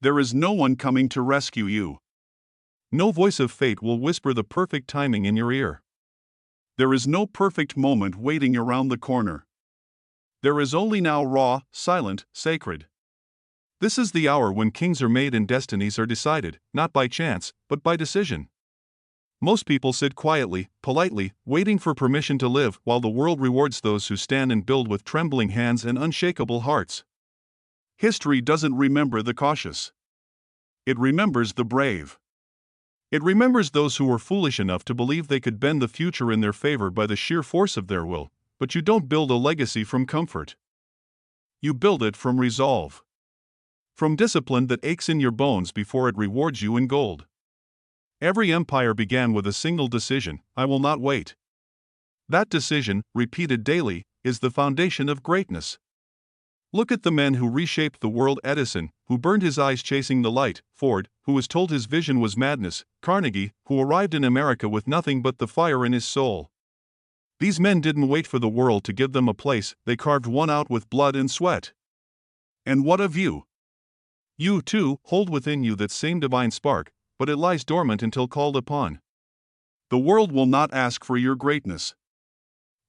There is no one coming to rescue you. No voice of fate will whisper the perfect timing in your ear. There is no perfect moment waiting around the corner. There is only now raw, silent, sacred. This is the hour when kings are made and destinies are decided, not by chance, but by decision. Most people sit quietly, politely, waiting for permission to live, while the world rewards those who stand and build with trembling hands and unshakable hearts. History doesn't remember the cautious. It remembers the brave. It remembers those who were foolish enough to believe they could bend the future in their favor by the sheer force of their will. But you don't build a legacy from comfort. You build it from resolve. From discipline that aches in your bones before it rewards you in gold. Every empire began with a single decision: I will not wait. That decision, repeated daily, is the foundation of greatness. Look at the men who reshaped the world: Edison, who burned his eyes chasing the light; Ford, who was told his vision was madness; Carnegie, who arrived in America with nothing but the fire in his soul. These men didn't wait for the world to give them a place, they carved one out with blood and sweat. And what of you? You, too, hold within you that same divine spark, but it lies dormant until called upon. The world will not ask for your greatness.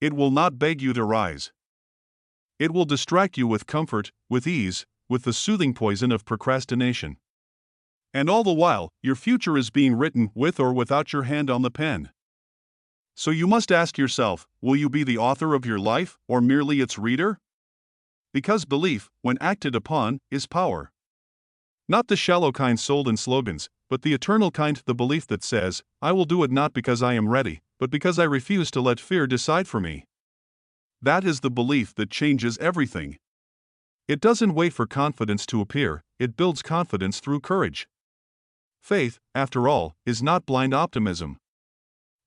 It will not beg you to rise. It will distract you with comfort, with ease, with the soothing poison of procrastination. And all the while, your future is being written with or without your hand on the pen. So you must ask yourself, will you be the author of your life, or merely its reader? Because belief, when acted upon, is power. Not the shallow kind sold in slogans, but the eternal kind, the belief that says, I will do it not because I am ready, but because I refuse to let fear decide for me. That is the belief that changes everything. It doesn't wait for confidence to appear, it builds confidence through courage. Faith, after all, is not blind optimism.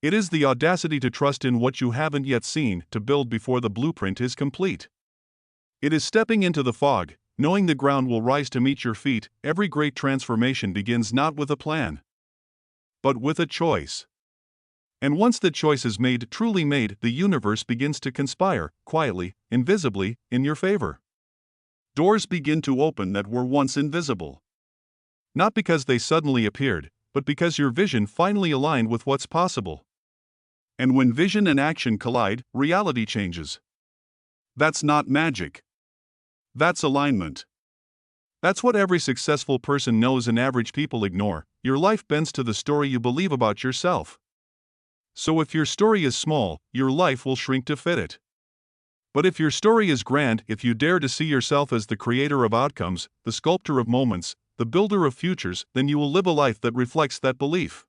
It is the audacity to trust in what you haven't yet seen, to build before the blueprint is complete. It is stepping into the fog, knowing the ground will rise to meet your feet. Every great transformation begins not with a plan, but with a choice. And once the choice is made, truly made, the universe begins to conspire, quietly, invisibly, in your favor. Doors begin to open that were once invisible. Not because they suddenly appeared, but because your vision finally aligned with what's possible. And when vision and action collide, reality changes. That's not magic. That's alignment. That's what every successful person knows and average people ignore. Your life bends to the story you believe about yourself. So if your story is small, your life will shrink to fit it. But if your story is grand, if you dare to see yourself as the creator of outcomes, the sculptor of moments, the builder of futures, then you will live a life that reflects that belief.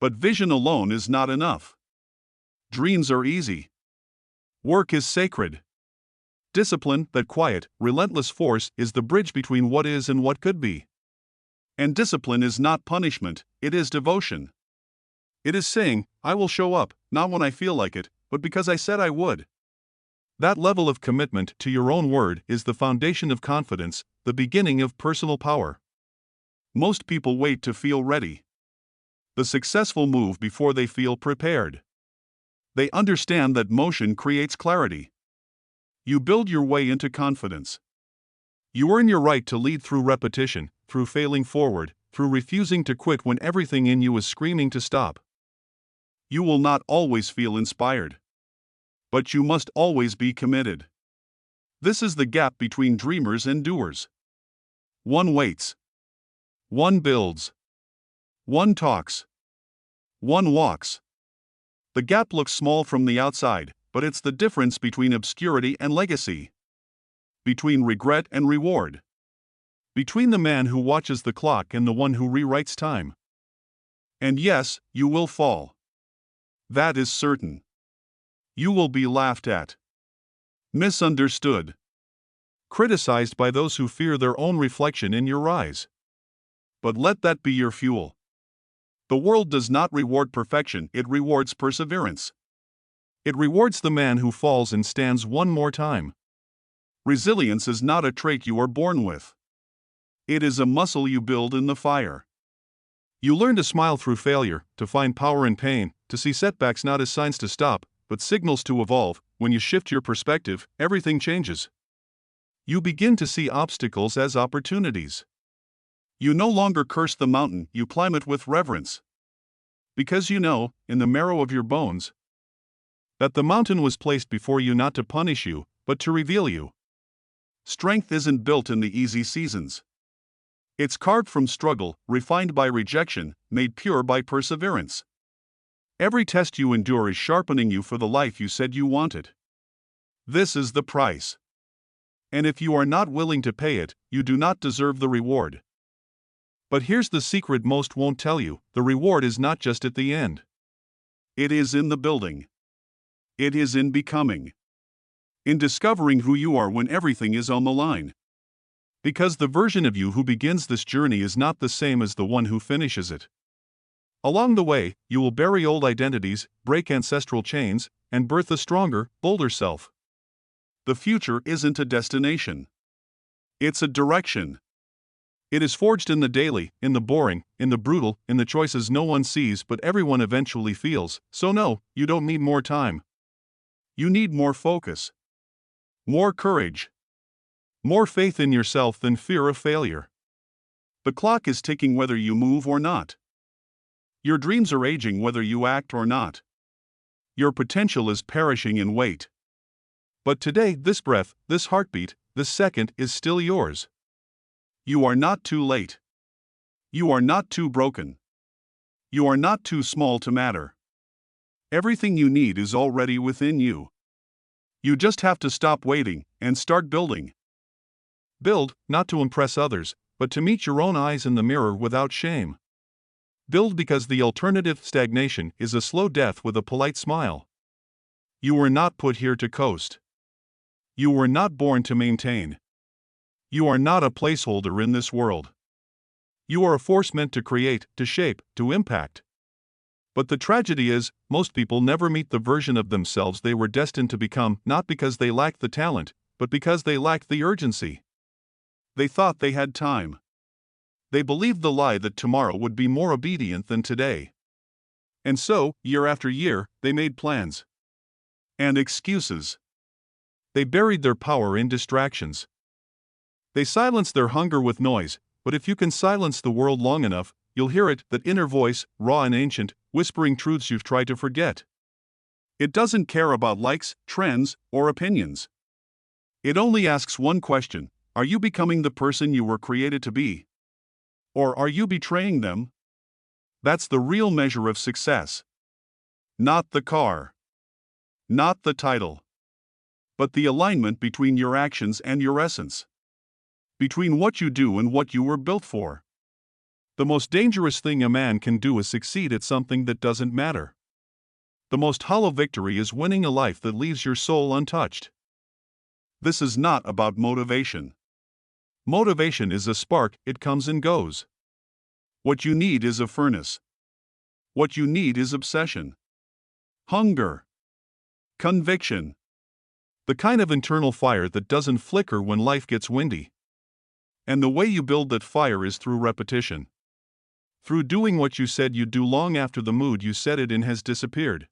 But vision alone is not enough. Dreams are easy. Work is sacred. Discipline, that quiet, relentless force, is the bridge between what is and what could be. And discipline is not punishment, it is devotion. It is saying, I will show up, not when I feel like it, but because I said I would. That level of commitment to your own word is the foundation of confidence, the beginning of personal power. Most people wait to feel ready. The successful move before they feel prepared. They understand that motion creates clarity. You build your way into confidence. You earn your right to lead through repetition, through failing forward, through refusing to quit when everything in you is screaming to stop. You will not always feel inspired. But you must always be committed. This is the gap between dreamers and doers. One waits. One builds. One talks. One walks. The gap looks small from the outside, but it's the difference between obscurity and legacy. Between regret and reward. Between the man who watches the clock and the one who rewrites time. And yes, you will fall. That is certain. You will be laughed at. Misunderstood. Criticized by those who fear their own reflection in your eyes. But let that be your fuel. The world does not reward perfection, it rewards perseverance. It rewards the man who falls and stands one more time. Resilience is not a trait you are born with. It is a muscle you build in the fire. You learn to smile through failure, to find power in pain, to see setbacks not as signs to stop, but signals to evolve. When you shift your perspective, everything changes. You begin to see obstacles as opportunities. You no longer curse the mountain, you climb it with reverence. Because you know, in the marrow of your bones, that the mountain was placed before you not to punish you, but to reveal you. Strength isn't built in the easy seasons. It's carved from struggle, refined by rejection, made pure by perseverance. Every test you endure is sharpening you for the life you said you wanted. This is the price. And if you are not willing to pay it, you do not deserve the reward. But here's the secret most won't tell you: the reward is not just at the end. It is in the building. It is in becoming. In discovering who you are when everything is on the line. Because the version of you who begins this journey is not the same as the one who finishes it. Along the way, you will bury old identities, break ancestral chains, and birth a stronger, bolder self. The future isn't a destination. It's a direction. It is forged in the daily, in the boring, in the brutal, in the choices no one sees but everyone eventually feels. So no, you don't need more time. You need more focus. More courage. More faith in yourself than fear of failure. The clock is ticking whether you move or not. Your dreams are aging whether you act or not. Your potential is perishing in wait. But today, this breath, this heartbeat, this second is still yours. You are not too late. You are not too broken. You are not too small to matter. Everything you need is already within you. You just have to stop waiting and start building. Build, not to impress others, but to meet your own eyes in the mirror without shame. Build because the alternative, stagnation, is a slow death with a polite smile. You were not put here to coast. You were not born to maintain. You are not a placeholder in this world. You are a force meant to create, to shape, to impact. But the tragedy is, most people never meet the version of themselves they were destined to become, not because they lacked the talent, but because they lacked the urgency. They thought they had time. They believed the lie that tomorrow would be more obedient than today. And so, year after year, they made plans and excuses. They buried their power in distractions. They silenced their hunger with noise, but if you can silence the world long enough, you'll hear it, that inner voice, raw and ancient, whispering truths you've tried to forget. It doesn't care about likes, trends, or opinions. It only asks one question: are you becoming the person you were created to be? Or are you betraying them? That's the real measure of success. Not the car. Not the title. But the alignment between your actions and your essence. Between what you do and what you were built for. The most dangerous thing a man can do is succeed at something that doesn't matter. The most hollow victory is winning a life that leaves your soul untouched. This is not about motivation. Motivation is a spark, it comes and goes. What you need is a furnace. What you need is obsession. Hunger. Conviction. The kind of internal fire that doesn't flicker when life gets windy. And the way you build that fire is through repetition. Through doing what you said you'd do long after the mood you set it in has disappeared.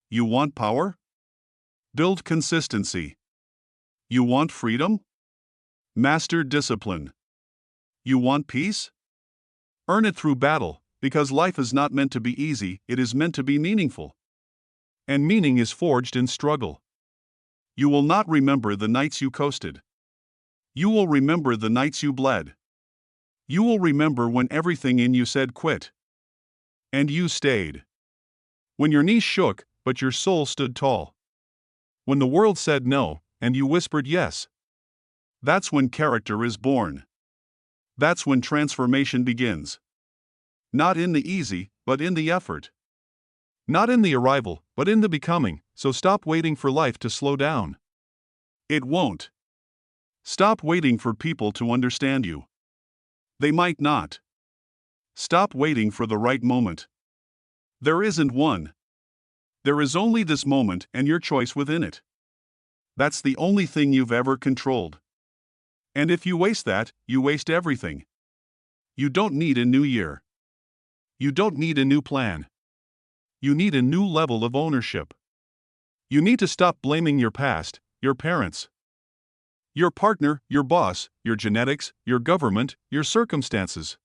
You want power? Build consistency. You want freedom? Master discipline. You want peace? Earn it through battle, because life is not meant to be easy, it is meant to be meaningful. And meaning is forged in struggle. You will not remember the nights you coasted. You will remember the nights you bled. You will remember when everything in you said quit. And you stayed. When your knees shook, but your soul stood tall. When the world said no, and you whispered yes. That's when character is born. That's when transformation begins. Not in the easy, but in the effort. Not in the arrival, but in the becoming, so stop waiting for life to slow down. It won't. Stop waiting for people to understand you. They might not. Stop waiting for the right moment. There isn't one. There is only this moment and your choice within it. That's the only thing you've ever controlled. And if you waste that, you waste everything. You don't need a new year. You don't need a new plan. You need a new level of ownership. You need to stop blaming your past, your parents, Your partner, your boss, your genetics, your government, your circumstances.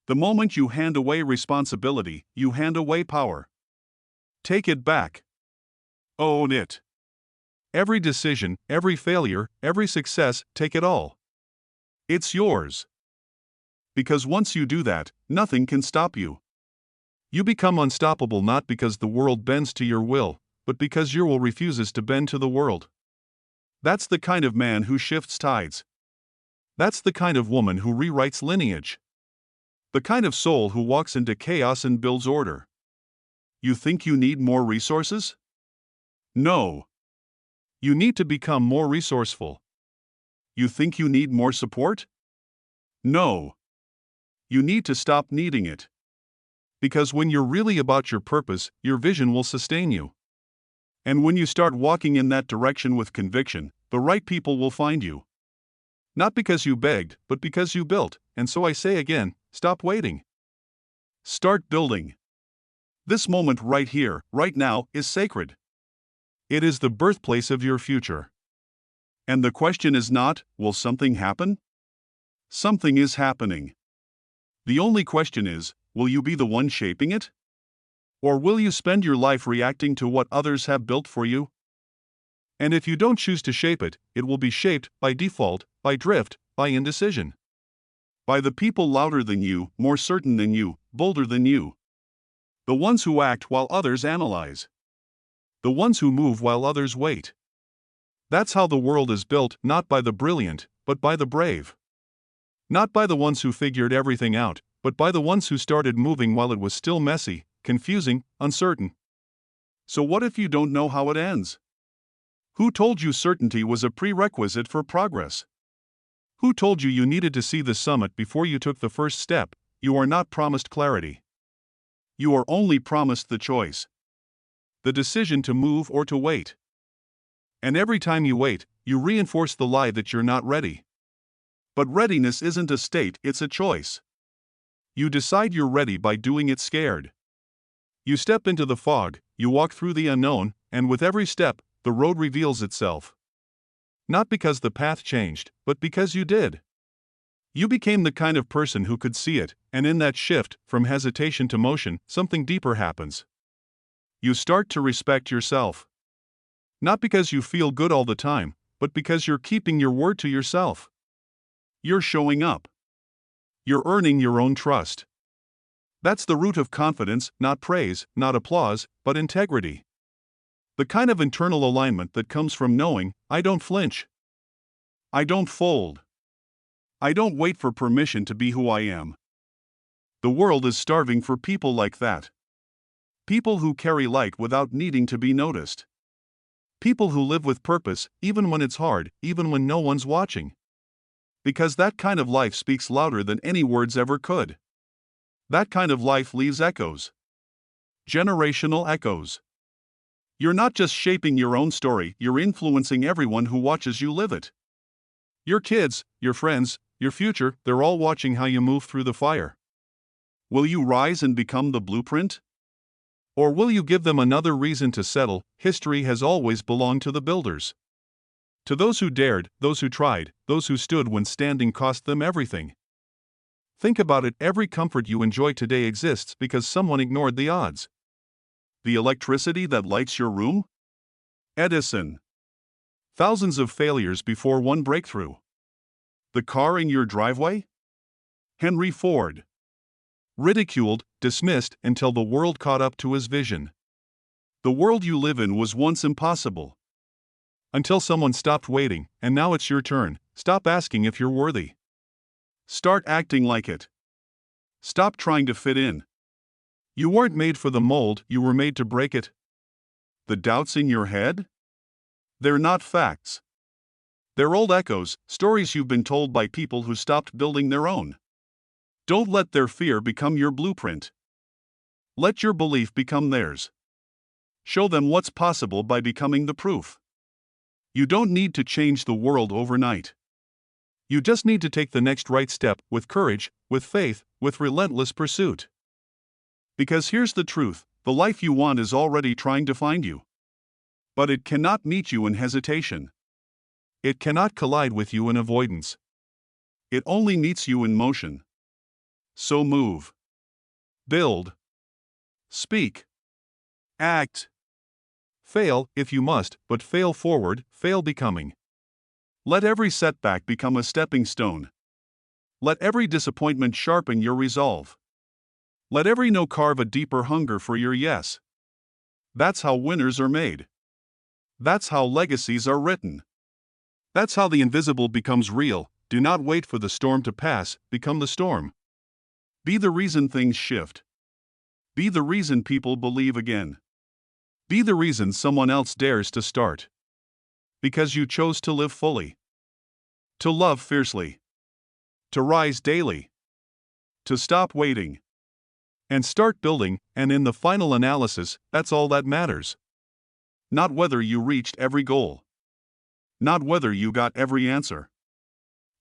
The moment you hand away responsibility, you hand away power. Take it back. Own it. Every decision, every failure, every success, take it all. It's yours. Because once you do that, nothing can stop you. You become unstoppable not because the world bends to your will, but because your will refuses to bend to the world. That's the kind of man who shifts tides. That's the kind of woman who rewrites lineage. The kind of soul who walks into chaos and builds order. You think you need more resources? No. You need to become more resourceful. You think you need more support? No. You need to stop needing it. Because when you're really about your purpose, your vision will sustain you. And when you start walking in that direction with conviction, the right people will find you. Not because you begged, but because you built, and so I say again, stop waiting. Start building. This moment right here, right now, is sacred. It is the birthplace of your future. And the question is not, will something happen? Something is happening. The only question is, will you be the one shaping it? Or will you spend your life reacting to what others have built for you? And if you don't choose to shape it, it will be shaped, by default, by drift, by indecision. By the people louder than you, more certain than you, bolder than you. The ones who act while others analyze. The ones who move while others wait. That's how the world is built, not by the brilliant, but by the brave. Not by the ones who figured everything out, but by the ones who started moving while it was still messy, confusing, uncertain. So what if you don't know how it ends? Who told you certainty was a prerequisite for progress? Who told you you needed to see the summit before you took the first step? You are not promised clarity. You are only promised the choice. The decision to move or to wait. And every time you wait, you reinforce the lie that you're not ready. But readiness isn't a state, it's a choice. You decide you're ready by doing it scared. You step into the fog, you walk through the unknown, and with every step, the road reveals itself. Not because the path changed, but because you did. You became the kind of person who could see it, and in that shift, from hesitation to motion, something deeper happens. You start to respect yourself. Not because you feel good all the time, but because you're keeping your word to yourself. You're showing up. You're earning your own trust. That's the root of confidence, not praise, not applause, but integrity. The kind of internal alignment that comes from knowing, I don't flinch. I don't fold. I don't wait for permission to be who I am. The world is starving for people like that. People who carry light without needing to be noticed. People who live with purpose, even when it's hard, even when no one's watching. Because that kind of life speaks louder than any words ever could. That kind of life leaves echoes. Generational echoes. You're not just shaping your own story, you're influencing everyone who watches you live it. Your kids, your friends, your future, they're all watching how you move through the fire. Will you rise and become the blueprint? Or will you give them another reason to settle? History has always belonged to the builders. To those who dared, those who tried, those who stood when standing cost them everything. Think about it, every comfort you enjoy today exists because someone ignored the odds. The electricity that lights your room? Edison. Thousands of failures before one breakthrough. The car in your driveway? Henry Ford. Ridiculed, dismissed, until the world caught up to his vision. The world you live in was once impossible. Until someone stopped waiting, and now it's your turn. Stop asking if you're worthy. Start acting like it. Stop trying to fit in. You weren't made for the mold, you were made to break it. The doubts in your head? They're not facts. They're old echoes, stories you've been told by people who stopped building their own. Don't let their fear become your blueprint. Let your belief become theirs. Show them what's possible by becoming the proof. You don't need to change the world overnight. You just need to take the next right step, with courage, with faith, with relentless pursuit. Because here's the truth, the life you want is already trying to find you. But it cannot meet you in hesitation. It cannot collide with you in avoidance. It only meets you in motion. So move. Build. Speak. Act. Fail, if you must, but fail forward, fail becoming. Let every setback become a stepping stone. Let every disappointment sharpen your resolve. Let every no carve a deeper hunger for your yes. That's how winners are made. That's how legacies are written. That's how the invisible becomes real. Do not wait for the storm to pass, become the storm. Be the reason things shift. Be the reason people believe again. Be the reason someone else dares to start. Because you chose to live fully. To love fiercely. To rise daily. To stop waiting. And start building, and in the final analysis, that's all that matters. Not whether you reached every goal. Not whether you got every answer.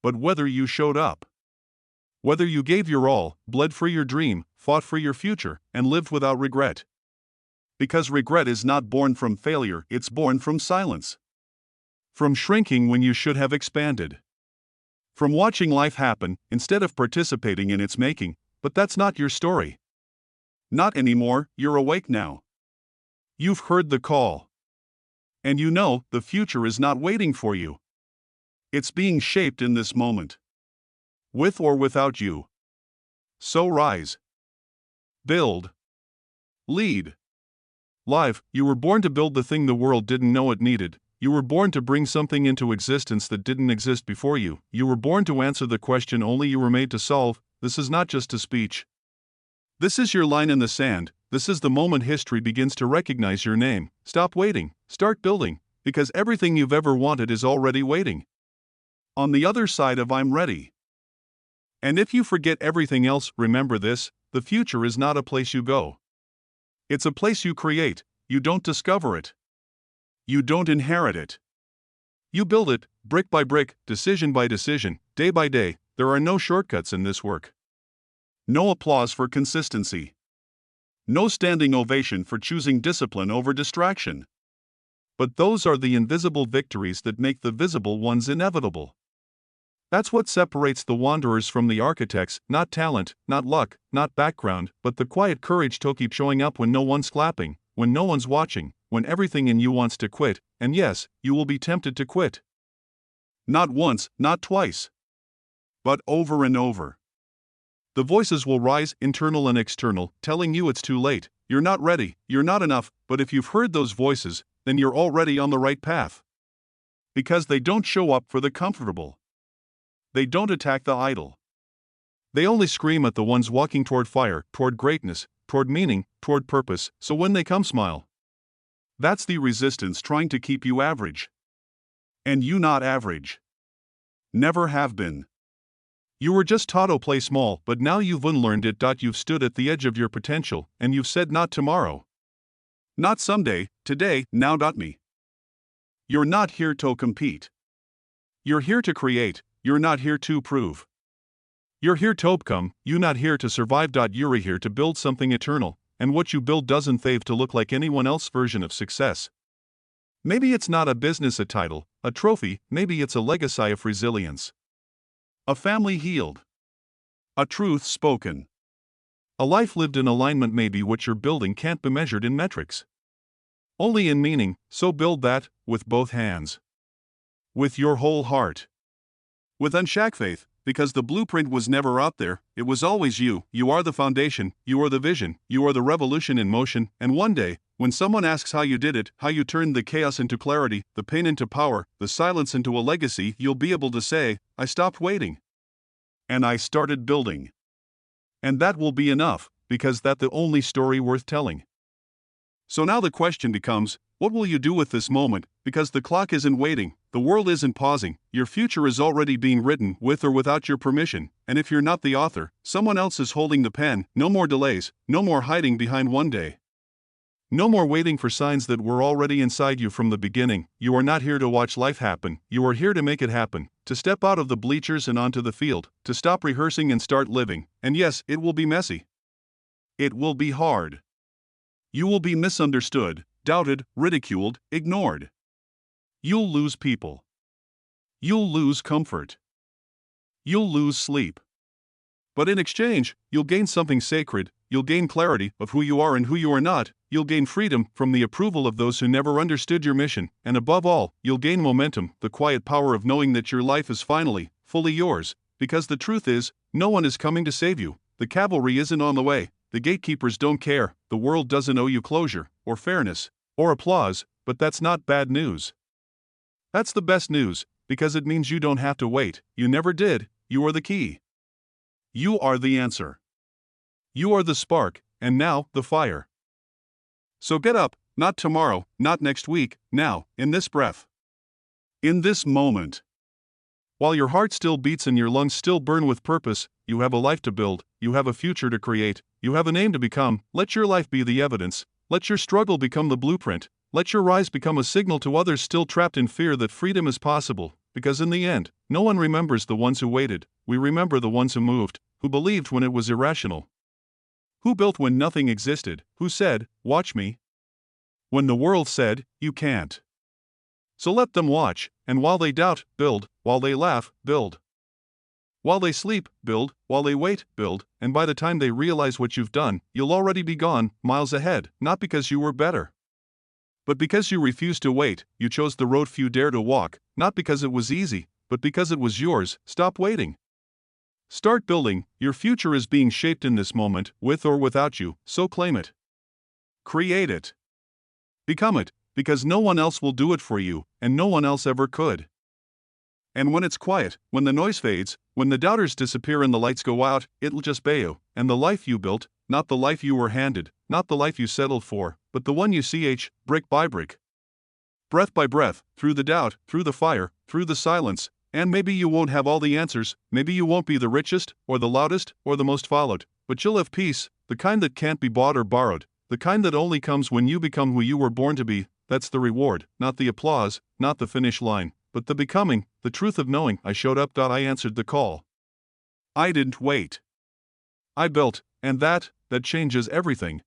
But whether you showed up. Whether you gave your all, bled for your dream, fought for your future, and lived without regret. Because regret is not born from failure, it's born from silence. From shrinking when you should have expanded. From watching life happen, instead of participating in its making, but that's not your story. Not anymore, you're awake now. You've heard the call. And you know, the future is not waiting for you. It's being shaped in this moment. With or without you. So rise. Build. Lead. Live, you were born to build the thing the world didn't know it needed. You were born to bring something into existence that didn't exist before you. You were born to answer the question only you were made to solve. This is not just a speech. This is your line in the sand. This is the moment history begins to recognize your name. Stop waiting. Start building. Because everything you've ever wanted is already waiting. On the other side of I'm ready. And if you forget everything else, remember this: the future is not a place you go. It's a place you create. You don't discover it. You don't inherit it. You build it, brick by brick, decision by decision, day by day. There are no shortcuts in this work. No applause for consistency. No standing ovation for choosing discipline over distraction. But those are the invisible victories that make the visible ones inevitable. That's what separates the wanderers from the architects: not talent, not luck, not background, but the quiet courage to keep showing up when no one's clapping, when no one's watching, when everything in you wants to quit, and yes, you will be tempted to quit. Not once, not twice. But over and over. The voices will rise, internal and external, telling you it's too late, you're not ready, you're not enough, but if you've heard those voices, then you're already on the right path. Because they don't show up for the comfortable. They don't attack the idle. They only scream at the ones walking toward fire, toward greatness, toward meaning, toward purpose, so when they come, smile. That's the resistance trying to keep you average. And you not average. Never have been. You were just taught to play small, but now you've unlearned it. You've stood at the edge of your potential, and you've said not tomorrow. Not someday, today, now. Me. You're not here to compete. You're here to create. You're not here to prove. You're here to become, you not here to survive. You're here to build something eternal, and what you build doesn't fade to look like anyone else's version of success. Maybe it's not a business, a title, a trophy, maybe it's a legacy of resilience. A family healed. A truth spoken. A life lived in alignment. Maybe what you're building can't be measured in metrics. Only in meaning, so build that, with both hands. With your whole heart. With unshacked faith, because the blueprint was never out there, it was always you. You are the foundation, you are the vision, you are the revolution in motion, and one day, when someone asks how you did it, how you turned the chaos into clarity, the pain into power, the silence into a legacy, you'll be able to say, I stopped waiting. And I started building. And that will be enough, because that's the only story worth telling. So now the question becomes, what will you do with this moment? Because the clock isn't waiting, the world isn't pausing, your future is already being written, with or without your permission, and if you're not the author, someone else is holding the pen. No more delays, no more hiding behind one day. No more waiting for signs that were already inside you from the beginning. You are not here to watch life happen, you are here to make it happen, to step out of the bleachers and onto the field, to stop rehearsing and start living, and yes, it will be messy. It will be hard. You will be misunderstood, doubted, ridiculed, ignored. You'll lose people. You'll lose comfort. You'll lose sleep. But in exchange, you'll gain something sacred, you'll gain clarity of who you are and who you are not, you'll gain freedom from the approval of those who never understood your mission, and above all, you'll gain momentum, the quiet power of knowing that your life is finally, fully yours, because the truth is, no one is coming to save you, the cavalry isn't on the way, the gatekeepers don't care, the world doesn't owe you closure, or fairness, or applause, but that's not bad news. That's the best news, because it means you don't have to wait, you never did, you are the key. You are the answer. You are the spark, and now, the fire. So get up, not tomorrow, not next week, now, in this breath. In this moment. While your heart still beats and your lungs still burn with purpose, you have a life to build, you have a future to create, you have a name to become, let your life be the evidence, let your struggle become the blueprint, let your rise become a signal to others still trapped in fear that freedom is possible, because in the end, no one remembers the ones who waited, we remember the ones who moved, who believed when it was irrational. Who built when nothing existed, who said, watch me? When the world said, you can't. So let them watch, and while they doubt, build, while they laugh, build. While they sleep, build, while they wait, build, and by the time they realize what you've done, you'll already be gone, miles ahead, not because you were better. But because you refused to wait, you chose the road few dare to walk, not because it was easy, but because it was yours, stop waiting. Start building, your future is being shaped in this moment, with or without you, so claim it. Create it. Become it, because no one else will do it for you, and no one else ever could. And when it's quiet, when the noise fades, when the doubters disappear and the lights go out, it'll just be you, and the life you built, not the life you were handed, not the life you settled for, but the one you brick by brick. Breath by breath, through the doubt, through the fire, through the silence, and maybe you won't have all the answers, maybe you won't be the richest, or the loudest, or the most followed, but you'll have peace, the kind that can't be bought or borrowed, the kind that only comes when you become who you were born to be, that's the reward, not the applause, not the finish line, but the becoming, the truth of knowing, I showed up. I answered the call. I didn't wait. I built, and that changes everything.